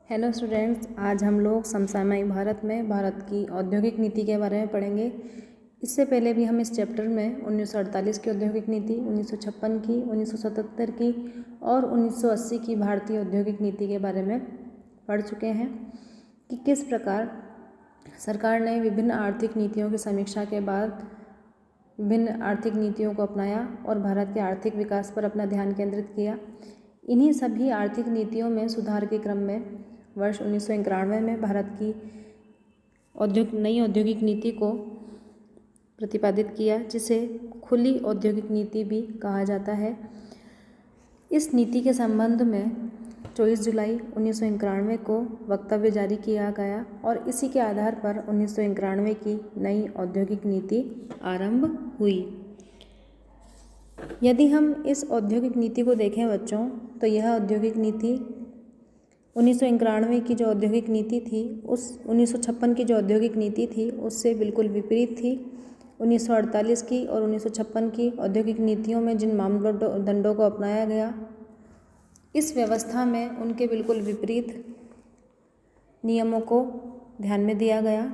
Hello students, आज हम लोग समसामयिक भारत में भारत की औद्योगिक नीति के बारे में पढ़ेंगे। इससे पहले भी हम इस चैप्टर में 1948 की औद्योगिक नीति, 1956 की, 1977 की और 1980 की भारतीय औद्योगिक नीति के बारे में पढ़ चुके हैं कि किस प्रकार सरकार ने विभिन्न आर्थिक नीतियों की समीक्षा के बाद विभिन्न आर्थिक नीतियों को अपनाया और भारत के आर्थिक विकास पर अपना ध्यान केंद्रित किया। इन्हीं सभी आर्थिक नीतियों में सुधार के क्रम में वर्ष 1991 में भारत की नई औद्योगिक नीति को प्रतिपादित किया, जिसे खुली औद्योगिक नीति भी कहा जाता है। इस नीति के संबंध में 24 जुलाई 1991 को वक्तव्य जारी किया गया और इसी के आधार पर 1991 की नई औद्योगिक नीति आरंभ हुई। यदि हम इस औद्योगिक नीति को देखें बच्चों, तो यह औद्योगिक नीति 1991 की जो औद्योगिक नीति थी, उस 1956 की जो औद्योगिक नीति थी उससे बिल्कुल विपरीत थी। 1948 की और 1956 की औद्योगिक नीतियों में जिन मानदंडों को अपनाया गया, इस व्यवस्था में उनके बिल्कुल विपरीत नियमों को ध्यान में दिया गया।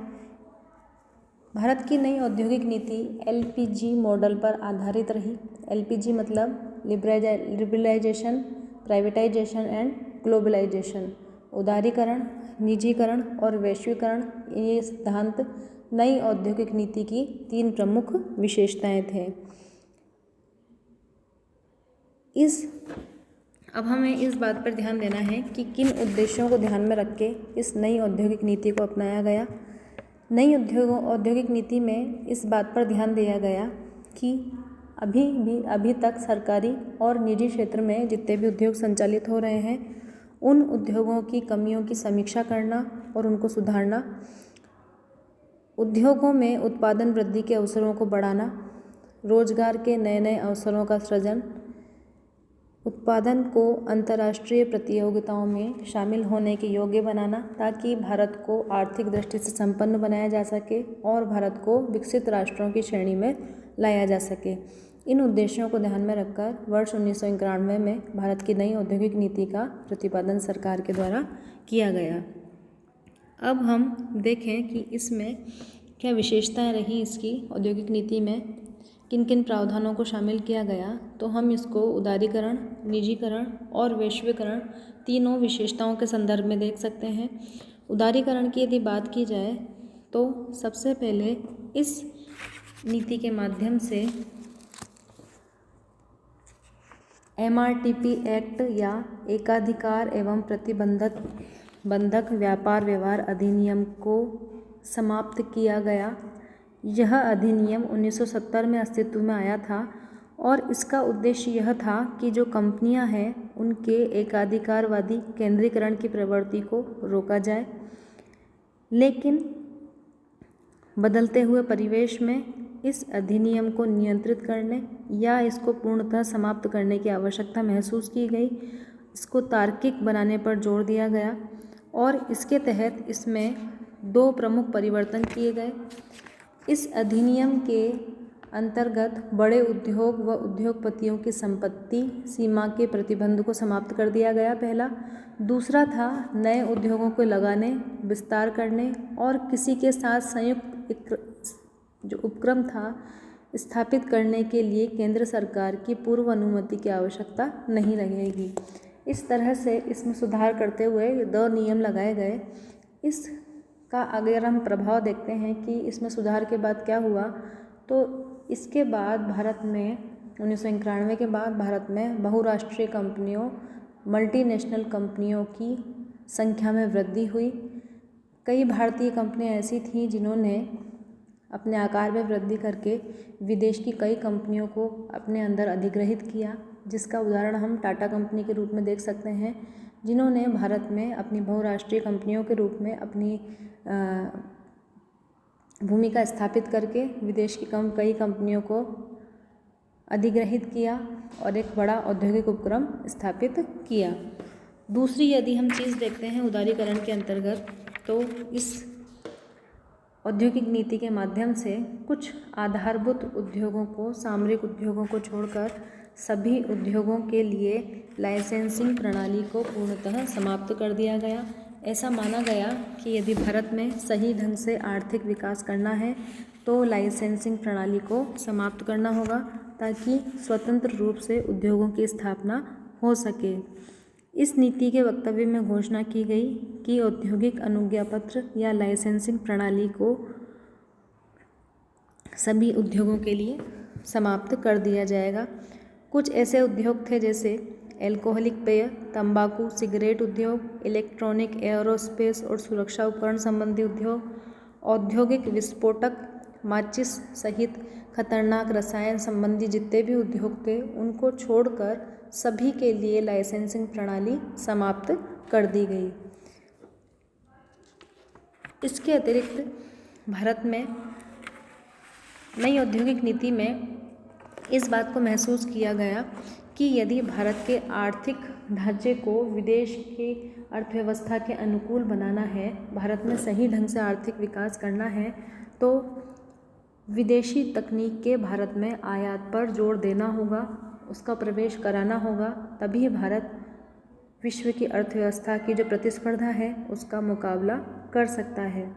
भारत की नई औद्योगिक नीति एलपीजी मॉडल पर आधारित रही। एलपीजी मतलब लिबरलाइजेशन, प्राइवेटाइजेशन एंड ग्लोबलाइजेशन। उदारीकरण, निजीकरण और वैश्वीकरण, ये सिद्धांत नई औद्योगिक नीति की 3 प्रमुख विशेषताएं थे। अब हमें इस बात पर ध्यान देना है कि किन उद्देश्यों को ध्यान में रख के इस नई औद्योगिक नीति को अपनाया गया। नई औद्योगिक नीति में इस बात पर ध्यान दिया गया कि अभी तक सरकारी और निजी क्षेत्र में जितने भी उद्योग संचालित हो रहे हैं, उन उद्योगों की कमियों की समीक्षा करना और उनको सुधारना, उद्योगों में उत्पादन वृद्धि के अवसरों को बढ़ाना, रोजगार के नए नए अवसरों का सृजन, उत्पादन को अंतर्राष्ट्रीय प्रतियोगिताओं में शामिल होने के योग्य बनाना, ताकि भारत को आर्थिक दृष्टि से संपन्न बनाया जा सके और भारत को विकसित राष्ट्रों की श्रेणी में लाया जा सके। इन उद्देश्यों को ध्यान में रखकर वर्ष 1991 में भारत की नई औद्योगिक नीति का प्रतिपादन सरकार के द्वारा किया गया। अब हम देखें कि इसमें क्या विशेषताएं रही, इसकी औद्योगिक नीति में किन किन प्रावधानों को शामिल किया गया। तो हम इसको उदारीकरण, निजीकरण और वैश्वीकरण तीनों विशेषताओं के संदर्भ में देख सकते हैं। उदारीकरण की यदि बात की जाए तो सबसे पहले इस नीति के माध्यम से एमआरटीपी एक्ट या एकाधिकार एवं प्रतिबंधक व्यापार व्यवहार अधिनियम को समाप्त किया गया। यह अधिनियम 1970 में अस्तित्व में आया था और इसका उद्देश्य यह था कि जो कंपनियां हैं उनके एकाधिकारवादी केंद्रीकरण की प्रवृत्ति को रोका जाए, लेकिन बदलते हुए परिवेश में इस अधिनियम को नियंत्रित करने या इसको पूर्णतः समाप्त करने की आवश्यकता महसूस की गई। इसको तार्किक बनाने पर जोर दिया गया और इसके तहत इसमें 2 प्रमुख परिवर्तन किए गए। इस अधिनियम के अंतर्गत बड़े उद्योग व उद्योगपतियों की संपत्ति सीमा के प्रतिबंध को समाप्त कर दिया गया, पहला। दूसरा था नए उद्योगों को लगाने, विस्तार करने और किसी के साथ संयुक्त जो उपक्रम था स्थापित करने के लिए केंद्र सरकार की पूर्व अनुमति की आवश्यकता नहीं रहेगी। इस तरह से इसमें सुधार करते हुए 2 नियम लगाए गए। इसका अगर हम प्रभाव देखते हैं कि इसमें सुधार के बाद क्या हुआ, तो इसके बाद भारत में 1991 के बाद भारत में बहुराष्ट्रीय कंपनियों, मल्टीनेशनल कंपनियों की संख्या में वृद्धि हुई। कई भारतीय कंपनियां ऐसी थीं जिन्होंने अपने आकार में वृद्धि करके विदेश की कई कंपनियों को अपने अंदर अधिग्रहित किया, जिसका उदाहरण हम टाटा कंपनी के रूप में देख सकते हैं, जिन्होंने भारत में अपनी बहुराष्ट्रीय कंपनियों के रूप में अपनी भूमिका स्थापित करके विदेश की कई कंपनियों को अधिग्रहित किया और एक बड़ा औद्योगिक उपक्रम स्थापित किया। दूसरी यदि हम चीज़ देखते हैं उदारीकरण के अंतर्गत, तो इस औद्योगिक नीति के माध्यम से कुछ आधारभूत उद्योगों को, सामरिक उद्योगों को छोड़कर सभी उद्योगों के लिए लाइसेंसिंग प्रणाली को पूर्णतः समाप्त कर दिया गया। ऐसा माना गया कि यदि भारत में सही ढंग से आर्थिक विकास करना है तो लाइसेंसिंग प्रणाली को समाप्त करना होगा ताकि स्वतंत्र रूप से उद्योगों की स्थापना हो सके। इस नीति के वक्तव्य में घोषणा की गई कि औद्योगिक अनुज्ञा पत्र या लाइसेंसिंग प्रणाली को सभी उद्योगों के लिए समाप्त कर दिया जाएगा। कुछ ऐसे उद्योग थे जैसे एल्कोहलिक पेय, तंबाकू, सिगरेट उद्योग, इलेक्ट्रॉनिक, एयरोस्पेस और सुरक्षा उपकरण संबंधी उद्योग, औद्योगिक विस्फोटक, माचिस सहित खतरनाक रसायन संबंधी जितने भी उद्योग थे उनको छोड़कर सभी के लिए लाइसेंसिंग प्रणाली समाप्त कर दी गई। इसके अतिरिक्त भारत में नई औद्योगिक नीति में इस बात को महसूस किया गया कि यदि भारत के आर्थिक ढांचे को विदेश की अर्थव्यवस्था के अनुकूल बनाना है, भारत में सही ढंग से आर्थिक विकास करना है, तो विदेशी तकनीक के भारत में आयात पर जोर देना होगा, उसका प्रवेश कराना होगा, तभी भारत विश्व की अर्थव्यवस्था की जो प्रतिस्पर्धा है उसका मुकाबला कर सकता है।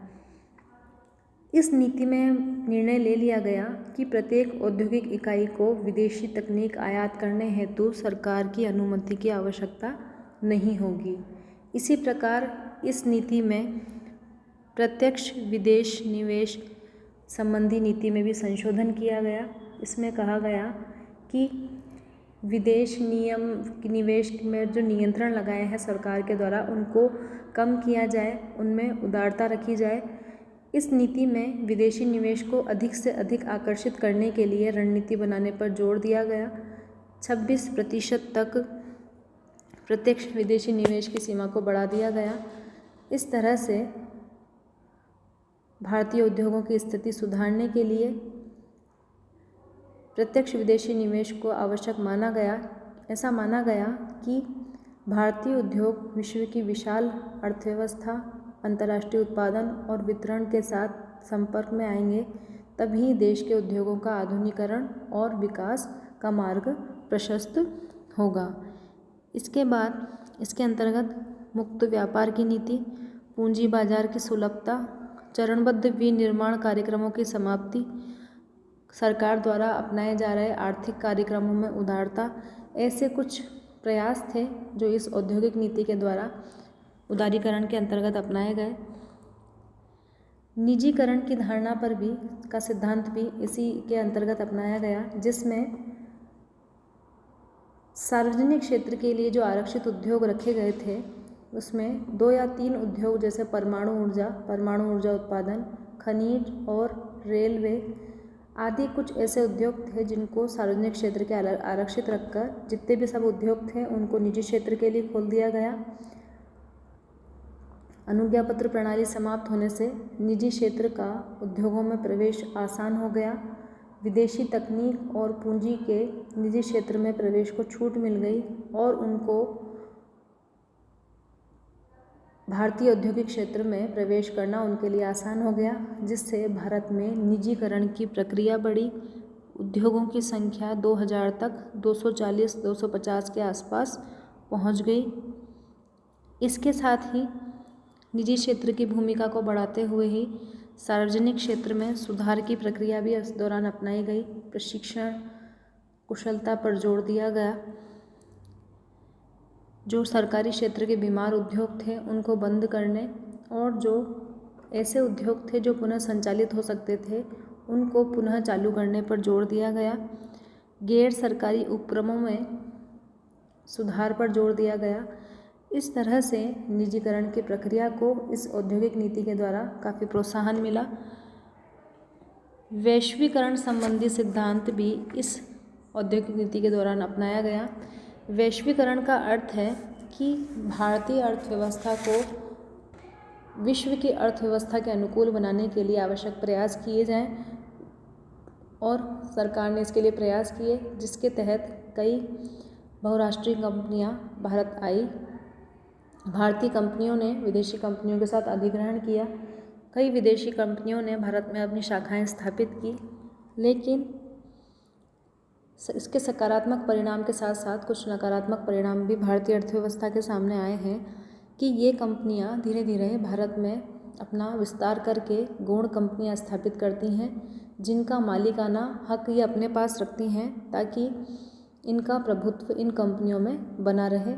इस नीति में निर्णय ले लिया गया कि प्रत्येक औद्योगिक इकाई को विदेशी तकनीक आयात करने हेतु सरकार की अनुमति की आवश्यकता नहीं होगी। इसी प्रकार इस नीति में प्रत्यक्ष विदेश निवेश संबंधी नीति में भी संशोधन किया गया। इसमें कहा गया कि विदेश निवेश में जो नियंत्रण लगाए हैं सरकार के द्वारा उनको कम किया जाए, उनमें उदारता रखी जाए। इस नीति में विदेशी निवेश को अधिक से अधिक आकर्षित करने के लिए रणनीति बनाने पर जोर दिया गया। 26% तक प्रत्यक्ष विदेशी निवेश की सीमा को बढ़ा दिया गया। इस तरह से भारतीय उद्योगों की स्थिति सुधारने के लिए प्रत्यक्ष विदेशी निवेश को आवश्यक माना गया। ऐसा माना गया कि भारतीय उद्योग विश्व की विशाल अर्थव्यवस्था, अंतर्राष्ट्रीय उत्पादन और वितरण के साथ संपर्क में आएंगे, तभी देश के उद्योगों का आधुनिकीकरण और विकास का मार्ग प्रशस्त होगा। इसके बाद इसके अंतर्गत मुक्त व्यापार की नीति, पूंजी बाजार की सुलभता, चरणबद्ध विनिर्माण कार्यक्रमों की समाप्ति, सरकार द्वारा अपनाए जा रहे आर्थिक कार्यक्रमों में उदारता, ऐसे कुछ प्रयास थे जो इस औद्योगिक नीति के द्वारा उदारीकरण के अंतर्गत अपनाए गए। निजीकरण की धारणा पर भी का सिद्धांत भी इसी के अंतर्गत अपनाया गया, जिसमें सार्वजनिक क्षेत्र के लिए जो आरक्षित उद्योग रखे गए थे उसमें 2 या 3 उद्योग जैसे परमाणु ऊर्जा उत्पादन, खनिज और रेलवे आदि कुछ ऐसे उद्योग थे जिनको सार्वजनिक क्षेत्र के आरक्षित रखकर जितने भी सब उद्योग थे उनको निजी क्षेत्र के लिए खोल दिया गया। अनुज्ञा पत्र प्रणाली समाप्त होने से निजी क्षेत्र का उद्योगों में प्रवेश आसान हो गया। विदेशी तकनीक और पूंजी के निजी क्षेत्र में प्रवेश को छूट मिल गई और उनको भारतीय औद्योगिक क्षेत्र में प्रवेश करना उनके लिए आसान हो गया, जिससे भारत में निजीकरण की प्रक्रिया बढ़ी। उद्योगों की संख्या 2000 तक 240-250 के आसपास पहुंच गई। इसके साथ ही निजी क्षेत्र की भूमिका को बढ़ाते हुए ही सार्वजनिक क्षेत्र में सुधार की प्रक्रिया भी इस दौरान अपनाई गई। प्रशिक्षण, कुशलता पर जोर दिया गया। जो सरकारी क्षेत्र के बीमार उद्योग थे उनको बंद करने और जो ऐसे उद्योग थे जो पुनः संचालित हो सकते थे उनको पुनः चालू करने पर जोर दिया गया। गैर सरकारी उपक्रमों में सुधार पर जोर दिया गया। इस तरह से निजीकरण की प्रक्रिया को इस औद्योगिक नीति के द्वारा काफ़ी प्रोत्साहन मिला। वैश्वीकरण संबंधी सिद्धांत भी इस औद्योगिक नीति के दौरान अपनाया गया। वैश्वीकरण का अर्थ है कि भारतीय अर्थव्यवस्था को विश्व की अर्थव्यवस्था के अनुकूल बनाने के लिए आवश्यक प्रयास किए जाएं और सरकार ने इसके लिए प्रयास किए, जिसके तहत कई बहुराष्ट्रीय कंपनियां भारत आई। भारतीय कंपनियों ने विदेशी कंपनियों के साथ अधिग्रहण किया। कई विदेशी कंपनियों ने भारत में अपनी शाखाएं स्थापित की, लेकिन इसके सकारात्मक परिणाम के साथ साथ कुछ नकारात्मक परिणाम भी भारतीय अर्थव्यवस्था के सामने आए हैं। कि ये कंपनियां धीरे धीरे भारत में अपना विस्तार करके गौण कंपनियां स्थापित करती हैं, जिनका मालिकाना हक ये अपने पास रखती हैं ताकि इनका प्रभुत्व इन कंपनियों में बना रहे।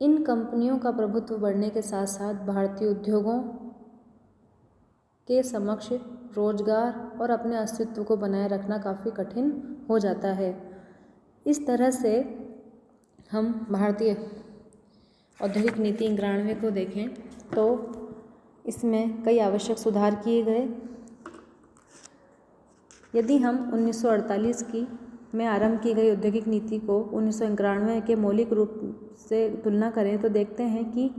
इन कंपनियों का प्रभुत्व बढ़ने के साथ साथ भारतीय उद्योगों के समक्ष रोजगार और अपने अस्तित्व को बनाए रखना काफ़ी कठिन हो जाता है। इस तरह से हम भारतीय औद्योगिक नीति 91 को देखें तो इसमें कई आवश्यक सुधार किए गए। यदि हम 1948 की में आरंभ की गई औद्योगिक नीति को 1991 के मौलिक रूप से तुलना करें तो देखते हैं कि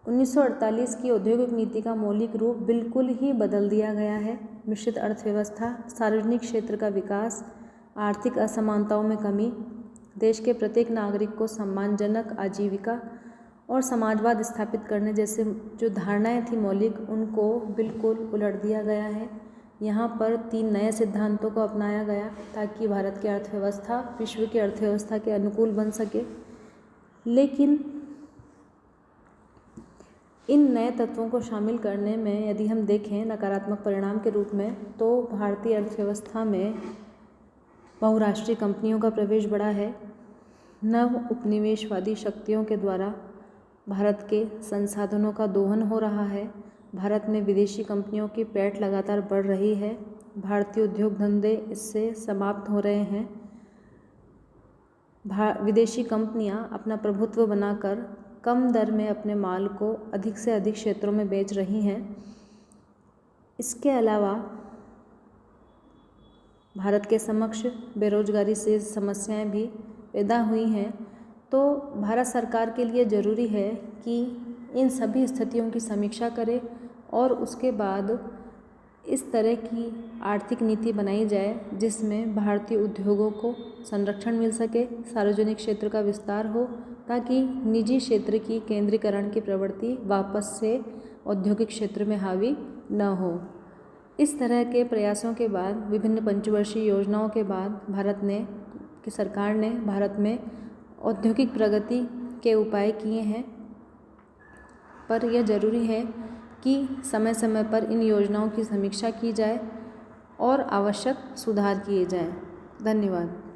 1948 की औद्योगिक नीति का मौलिक रूप बिल्कुल ही बदल दिया गया है। मिश्रित अर्थव्यवस्था, सार्वजनिक क्षेत्र का विकास, आर्थिक असमानताओं में कमी, देश के प्रत्येक नागरिक को सम्मानजनक आजीविका और समाजवाद स्थापित करने जैसे जो धारणाएं थी मौलिक, उनको बिल्कुल उलट दिया गया है। यहाँ पर 3 नए सिद्धांतों को अपनाया गया ताकि भारत की अर्थव्यवस्था विश्व की अर्थव्यवस्था के अनुकूल बन सके। लेकिन इन नए तत्वों को शामिल करने में यदि हम देखें नकारात्मक परिणाम के रूप में, तो भारतीय अर्थव्यवस्था में बहुराष्ट्रीय कंपनियों का प्रवेश बढ़ा है। नव उपनिवेशवादी शक्तियों के द्वारा भारत के संसाधनों का दोहन हो रहा है। भारत में विदेशी कंपनियों की पैठ लगातार बढ़ रही है। भारतीय उद्योग धंधे इससे समाप्त हो रहे हैं। विदेशी कंपनियां अपना प्रभुत्व बनाकर कम दर में अपने माल को अधिक से अधिक क्षेत्रों में बेच रही हैं। इसके अलावा भारत के समक्ष बेरोजगारी से समस्याएं भी पैदा हुई हैं। तो भारत सरकार के लिए ज़रूरी है कि इन सभी स्थितियों की समीक्षा करे और उसके बाद इस तरह की आर्थिक नीति बनाई जाए जिसमें भारतीय उद्योगों को संरक्षण मिल सके, सार्वजनिक क्षेत्र का विस्तार हो ताकि निजी क्षेत्र की केंद्रीकरण की प्रवृत्ति वापस से औद्योगिक क्षेत्र में हावी न हो। इस तरह के प्रयासों के बाद विभिन्न पंचवर्षीय योजनाओं के बाद सरकार ने भारत में औद्योगिक प्रगति के उपाय किए हैं, पर यह ज़रूरी है कि समय समय पर इन योजनाओं की समीक्षा की जाए और आवश्यक सुधार किए जाएं। धन्यवाद।